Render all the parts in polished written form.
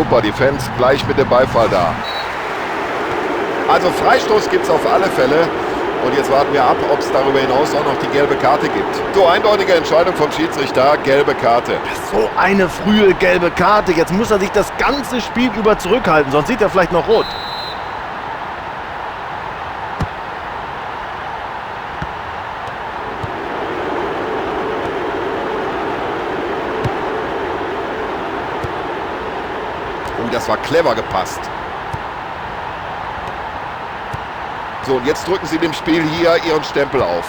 super, die Fans gleich mit dem Beifall da. Also Freistoß gibt es auf alle Fälle. Und jetzt warten wir ab, ob es darüber hinaus auch noch die gelbe Karte gibt. So, eindeutige Entscheidung vom Schiedsrichter, gelbe Karte. So eine frühe gelbe Karte. Jetzt muss er sich das ganze Spiel über zurückhalten, sonst sieht er vielleicht noch rot. Oh, das war clever gepasst. So, und jetzt drücken sie dem Spiel hier ihren Stempel auf.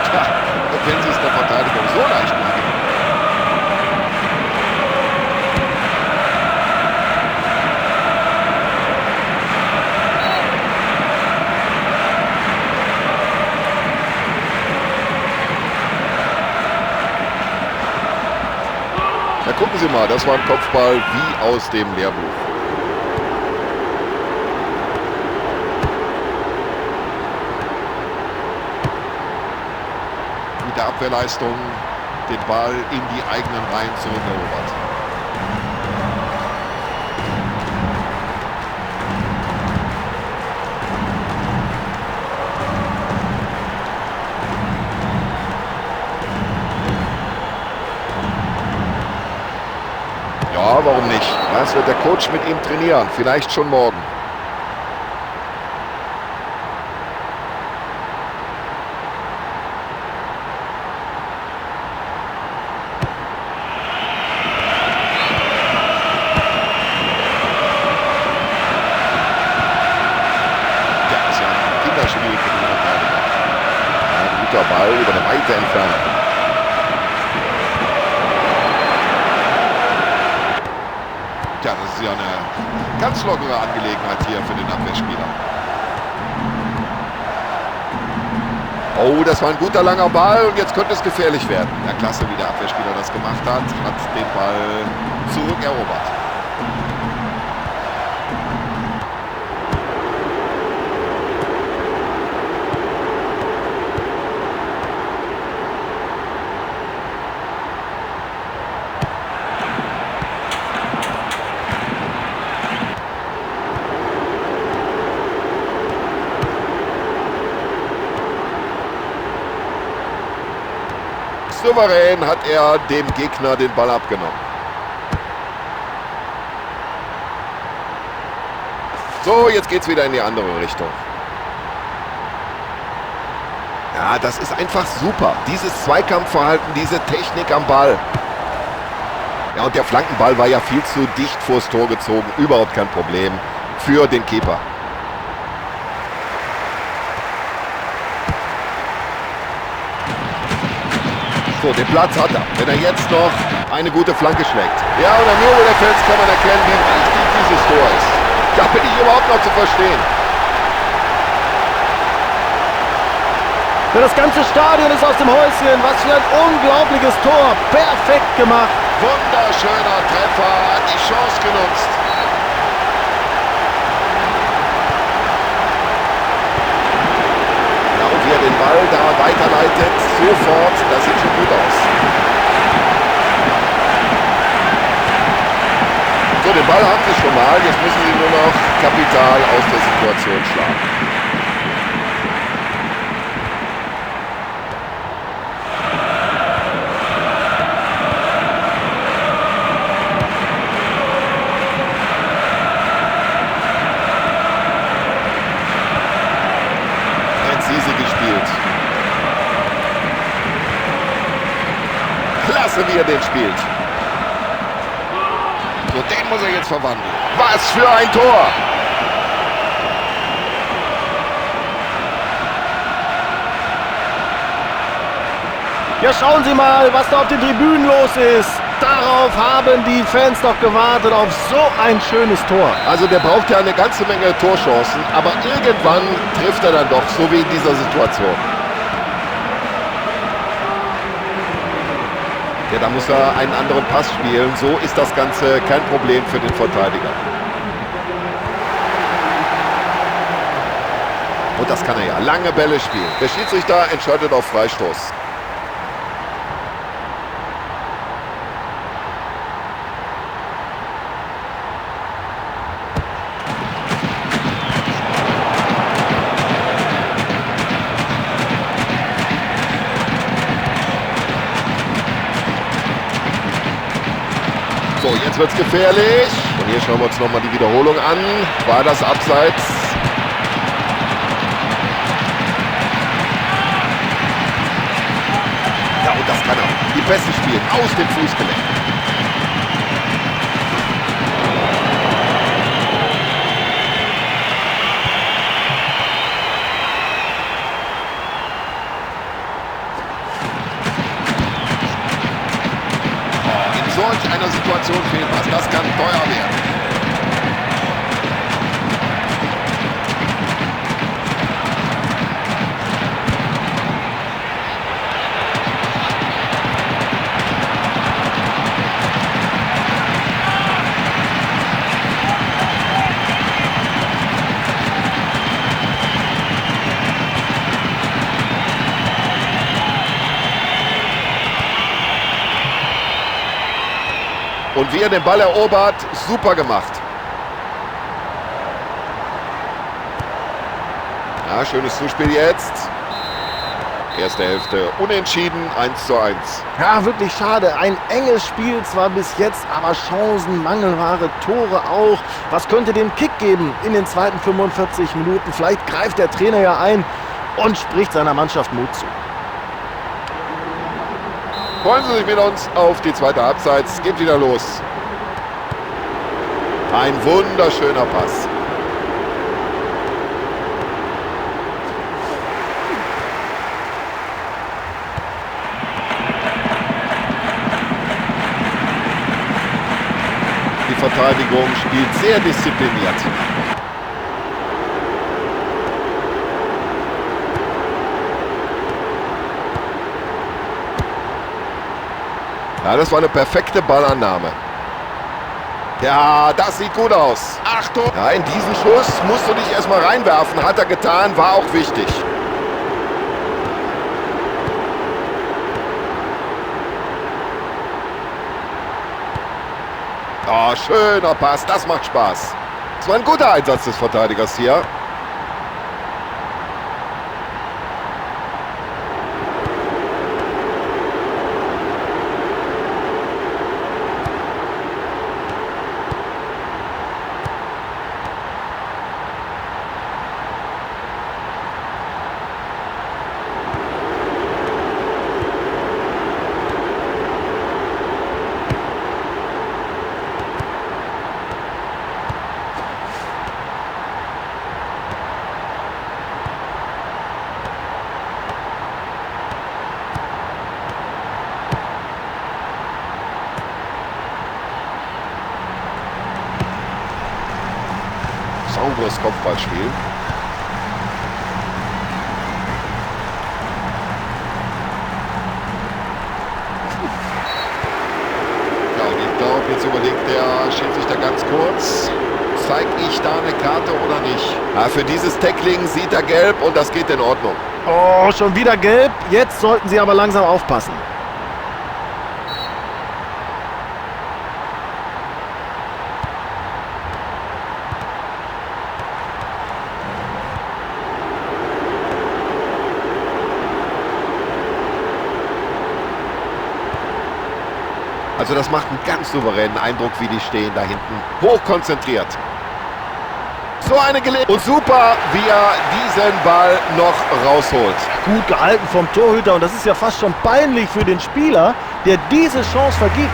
Tja, und wenn sie es der Verteidigung so leicht machen. Na, gucken Sie mal, das war ein Kopfball wie aus dem Lehrbuch. Gute Abwehrleistung, den Ball in die eigenen Reihen zurückerobert. Ja, warum nicht? Das wird der Coach mit ihm trainieren. Vielleicht schon morgen. Ja, das ist ja ein Kinderspiel für die Verteidiger. Ein guter Ball über eine weite Entfernung. Ja, das ist ja eine ganz lockere Angelegenheit hier für den Abwehrspieler. Oh, das war ein guter langer Ball und jetzt könnte es gefährlich werden. Ja, klasse, wie der Abwehrspieler das gemacht hat den Ball zurückerobert. Souverän hat er dem Gegner den Ball abgenommen. So, jetzt geht's wieder in die andere Richtung. Ja, das ist einfach super. Dieses Zweikampfverhalten, diese Technik am Ball. Ja, und der Flankenball war ja viel zu dicht vors Tor gezogen. Überhaupt kein Problem für den Keeper. So, den Platz hat er. Wenn er jetzt noch eine gute Flanke schlägt. Ja, und nur über der Fans kann man erkennen, wie wichtig dieses Tor ist. Da bin ich überhaupt noch zu verstehen. Ja, das ganze Stadion ist aus dem Häuschen. Was für ein unglaubliches Tor. Perfekt gemacht. Wunderschöner Treffer. Hat die Chance genutzt. Ja, und wie er den Ball da weiterleitet, sofort, das sieht schon gut aus. So, den Ball haben sie schon mal. Jetzt müssen sie nur noch Kapital aus der Situation schlagen. Klasse, wie er den spielt. So, den muss er jetzt verwandeln. Was für ein Tor! Ja, schauen Sie mal, was da auf den Tribünen los ist. Darauf haben die Fans doch gewartet, auf so ein schönes Tor. Also der braucht ja eine ganze Menge Torchancen, aber irgendwann trifft er dann doch, so wie in dieser Situation. Ja, da muss er einen anderen Pass spielen. So ist das Ganze kein Problem für den Verteidiger. Und das kann er ja. Lange Bälle spielen. Der Schiedsrichter entscheidet auf Freistoß. jetzt wird es gefährlich. Und hier schauen wir uns nochmal die Wiederholung an. War das Abseits? Ja, und das kann er. Die Pässe spielen aus dem Fußgelenk. Solch einer Situation fehlt was. Das kann teuer werden. Und wie er den Ball erobert, super gemacht. Ja, schönes Zuspiel jetzt. Erste Hälfte unentschieden, 1:1. Ja, wirklich schade. Ein enges Spiel zwar bis jetzt, aber Chancen, mangelware Tore auch. Was könnte den Kick geben in den zweiten 45 Minuten? Vielleicht greift der Trainer ja ein und spricht seiner Mannschaft Mut zu. Freuen Sie sich mit uns auf die zweite Halbzeit. Es geht wieder los. Ein wunderschöner Pass. Die Verteidigung spielt sehr diszipliniert. Ja, das war eine perfekte Ballannahme. Ja, das sieht gut aus. Achtung! Ja, in diesen Schuss musst du dich erstmal reinwerfen. Hat er getan, war auch wichtig. Oh, schöner Pass, das macht Spaß. Das war ein guter Einsatz des Verteidigers hier. Sauberes Kopfballspiel. Ja, und ich glaube, jetzt überlegt der Schiedsrichter ganz kurz, zeige ich da eine Karte oder nicht? Ja, für dieses Tackling sieht er gelb und das geht in Ordnung. Oh, schon wieder gelb. Jetzt sollten sie aber langsam aufpassen. Also das macht einen ganz souveränen Eindruck, wie die stehen da hinten. Hochkonzentriert. So eine Gelegenheit. Und super, wie er diesen Ball noch rausholt. Gut gehalten vom Torhüter. Und das ist ja fast schon peinlich für den Spieler, der diese Chance vergibt.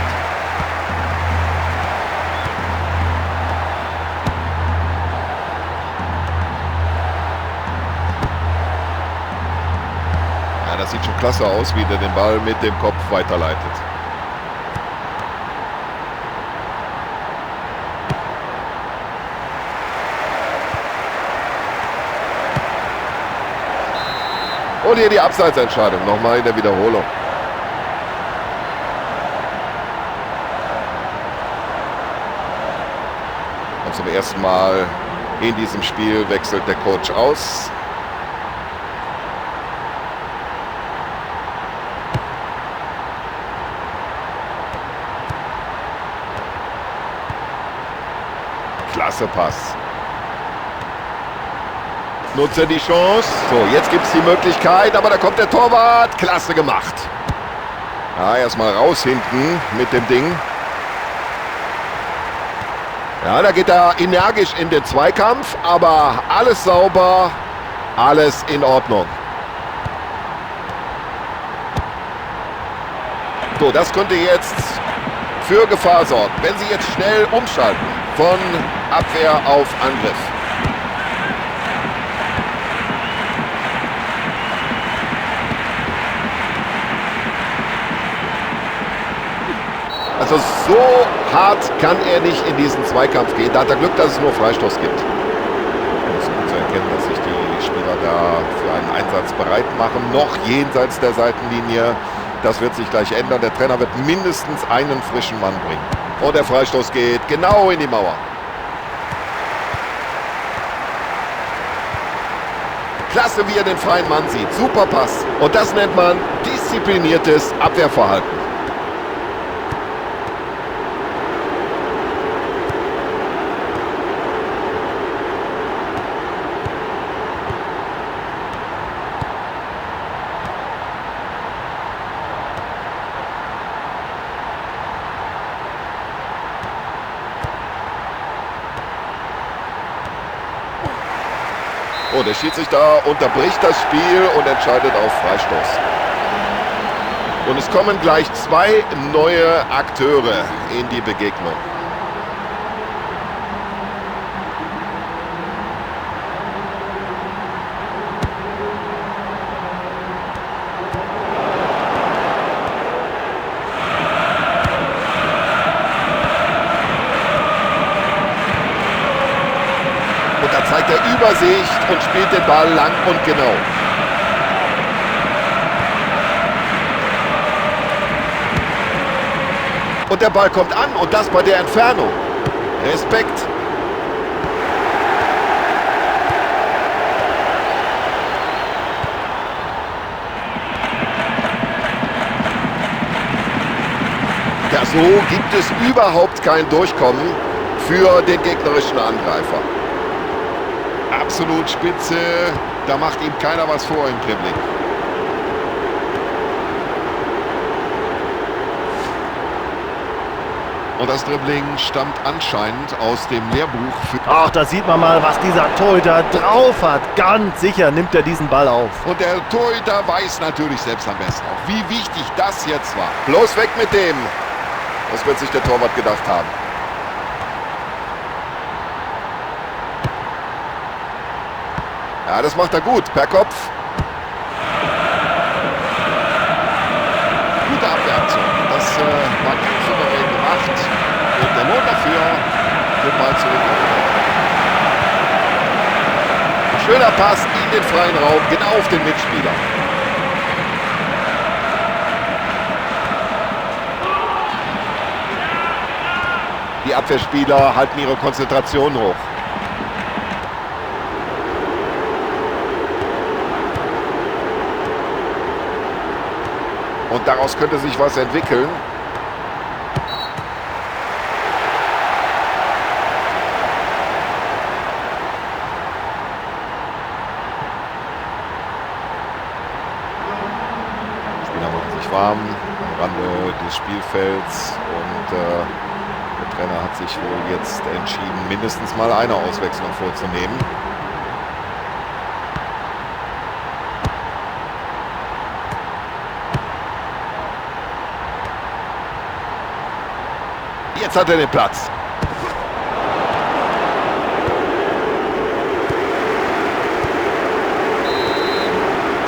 Ja, das sieht schon klasse aus, wie der den Ball mit dem Kopf weiterleitet. Und hier die Abseitsentscheidung, nochmal in der Wiederholung. Und zum ersten Mal in diesem Spiel wechselt der Coach aus. Klasse Pass. Nutze die Chance. So, jetzt gibt es die Möglichkeit, aber da kommt der Torwart. Klasse gemacht. Ja, erstmal raus hinten mit dem Ding. Ja, da geht er energisch in den Zweikampf, aber alles sauber, alles in Ordnung. So, das könnte jetzt für Gefahr sorgen, wenn sie jetzt schnell umschalten von Abwehr auf Angriff. Also so hart kann er nicht in diesen Zweikampf gehen. Da hat er Glück, dass es nur Freistoß gibt. Es ist gut zu erkennen, dass sich die Spieler da für einen Einsatz bereit machen. Noch jenseits der Seitenlinie. Das wird sich gleich ändern. Der Trainer wird mindestens einen frischen Mann bringen. Und der Freistoß geht genau in die Mauer. Klasse, wie er den freien Mann sieht. Super Pass. Und das nennt man diszipliniertes Abwehrverhalten. Oh, der Schiedsrichter unterbricht das Spiel und entscheidet auf Freistoß. Und es kommen gleich zwei neue Akteure in die Begegnung. Da zeigt er Übersicht und spielt den Ball lang und genau. Und der Ball kommt an und das bei der Entfernung. Respekt. Ja, so gibt es überhaupt kein Durchkommen für den gegnerischen Angreifer. Absolut spitze, da macht ihm keiner was vor im Dribbling. Und das Dribbling stammt anscheinend aus dem Lehrbuch für... Ach, da sieht man mal, was dieser Torhüter drauf hat. Ganz sicher nimmt er diesen Ball auf. Und der Torhüter weiß natürlich selbst am besten auch, wie wichtig das jetzt war. Bloß weg mit dem. Das wird sich der Torwart gedacht haben. Ja, das macht er gut, per Kopf. Gute Abwehraktion. Das war ganz souverän gemacht. Und der Lohn dafür, den Ball zurück. Schöner Pass in den freien Raum, genau auf den Mitspieler. Die Abwehrspieler halten ihre Konzentration hoch. Und daraus könnte sich was entwickeln. Die Spieler machen sich warm am Rande des Spielfelds und der Trainer hat sich wohl jetzt entschieden, mindestens mal eine Auswechslung vorzunehmen. Jetzt hat er den Platz.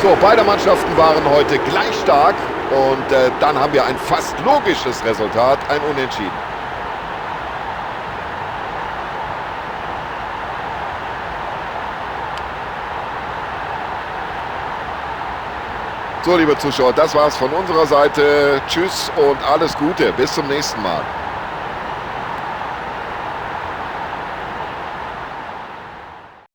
So, beide Mannschaften waren heute gleich stark und dann haben wir ein fast logisches Resultat, ein Unentschieden. So, liebe Zuschauer, das war's von unserer Seite. Tschüss und alles Gute. Bis zum nächsten Mal.